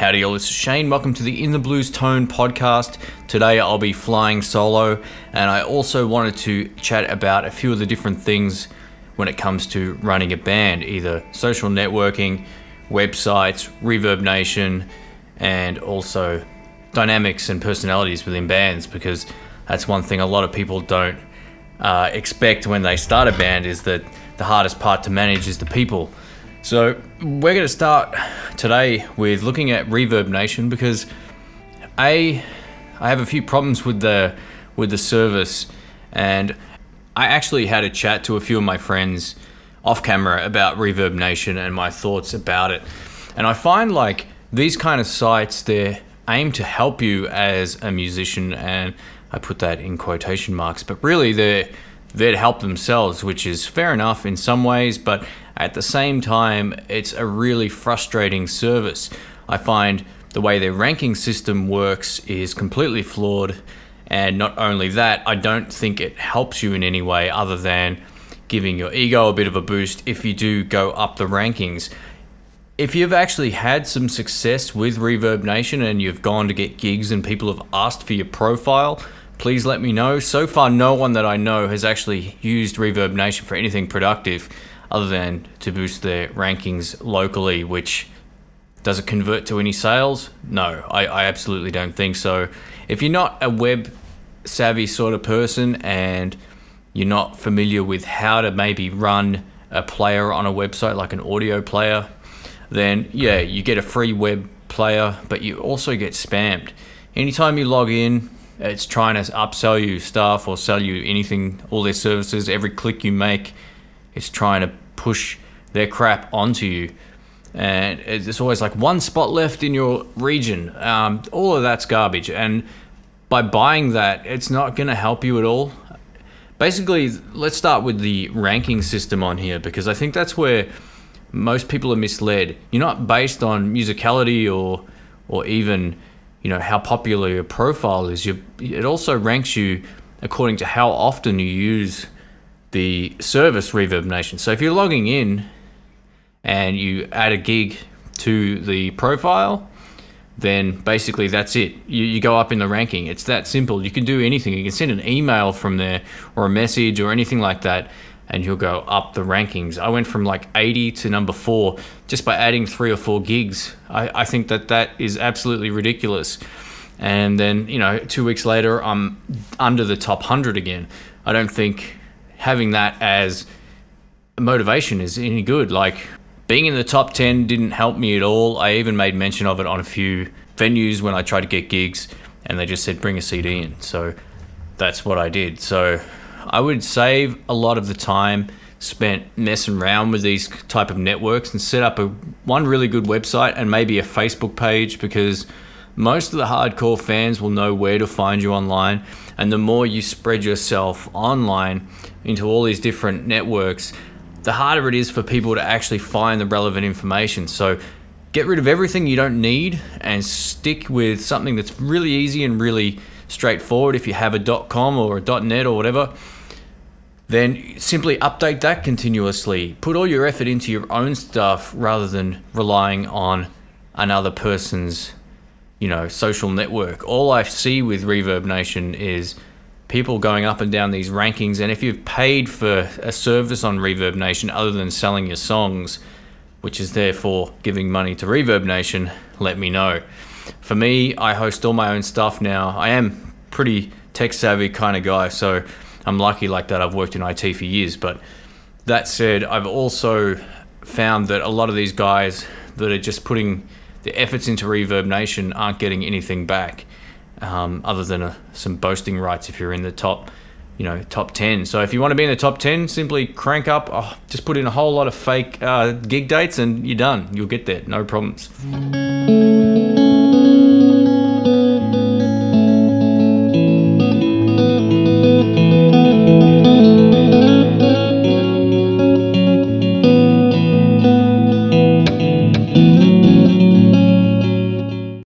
Howdy y'all, this is Shane. Welcome to the INTHEBLUES Tone Podcast. Today I'll be flying solo, and I also wanted to chat about a few of the different things when it comes to running a band, either social networking, websites, Reverbnation, and also dynamics and personalities within bands, because that's one thing a lot of people don't expect when they start a band, is that the hardest part to manage is the people. So we're going to start today with looking at Reverbnation, because I have a few problems with the service, and I actually had a chat to a few of my friends off camera about Reverbnation and my thoughts about it. And I find like these kind of sites, they're aimed to help you as a musician, and I put that in quotation marks, but really they're there to help themselves, which is fair enough in some ways, but at the same time, it's a really frustrating service. I find the way their ranking system works is completely flawed, and not only that, I don't think it helps you in any way other than giving your ego a bit of a boost if you do go up the rankings. If you've actually had some success with Reverbnation and you've gone to get gigs and people have asked for your profile, please let me know. So far, no one that I know has actually used Reverbnation for anything productive other than to boost their rankings locally, which, does it convert to any sales? No, I absolutely don't think so. If you're not a web savvy sort of person and you're not familiar with how to maybe run a player on a website, like an audio player, then yeah, you get a free web player, but you also get spammed. Anytime you log in, it's trying to upsell you stuff or sell you anything, all their services. Every click you make, it's trying to push their crap onto you. And it's always like one spot left in your region. All of that's garbage. And by buying that, it's not going to help you at all. Basically, let's start with the ranking system on here, because I think that's where most people are misled. You're not based on musicality or even, you know, how popular your profile is. It also ranks you according to how often you use the service Reverbnation. So if you're logging in and you add a gig to the profile, then basically that's it. You go up in the ranking. It's that simple. You can do anything. You can send an email from there or a message or anything like that, and you'll go up the rankings. I went from like 80 to number 4 just by adding 3 or 4 gigs. I think that is absolutely ridiculous. And then, you know, 2 weeks later, I'm under the top 100 again. I don't think having that as motivation is any good. Like, being in the top 10 didn't help me at all. I even made mention of it on a few venues when I tried to get gigs, and they just said, bring a CD in. So that's what I did. So I would save a lot of the time spent messing around with these type of networks and set up one really good website and maybe a Facebook page, because most of the hardcore fans will know where to find you online. And the more you spread yourself online into all these different networks, the harder it is for people to actually find the relevant information. So get rid of everything you don't need and stick with something that's really easy and really straightforward. If you have a .com or a .net or whatever, then simply update that continuously. Put all your effort into your own stuff rather than relying on another person's, you know, social network. All I see with Reverbnation is people going up and down these rankings, and if you've paid for a service on Reverbnation other than selling your songs, which is therefore giving money to Reverbnation, let me know. For me, I host all my own stuff now. I am pretty tech savvy kind of guy, so I'm lucky like that. I've worked in IT for years. But that said, I've also found that a lot of these guys that are just putting the efforts into Reverbnation aren't getting anything back, other than some boasting rights if you're in the top 10. So if you want to be in the top 10, simply crank up, just put in a whole lot of fake gig dates and you're done. You'll get there, no problems.